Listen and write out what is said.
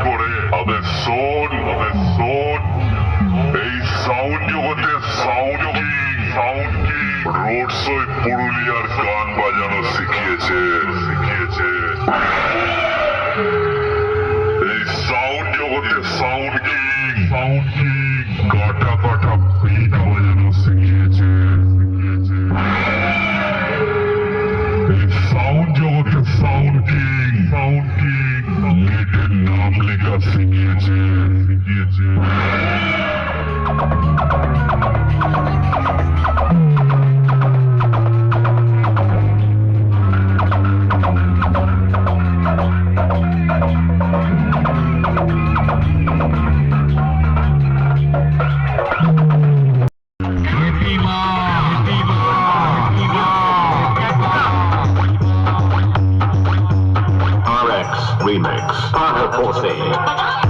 করে আবে শোন এই সাউন্ড জগতে সাউন্ড কি রোড শোয় পুরুলিয়ার গান বাজানো শিখিয়েছে এই সাউন্ড জগতে সাউন্ড কি কাটা পিঠা বাজানো শিখিয়েছে এই সাউন্ড জগতে সাউন্ড কি গেটের নাম লেখা শিখিয়েছে RX Remix, Part of 4C.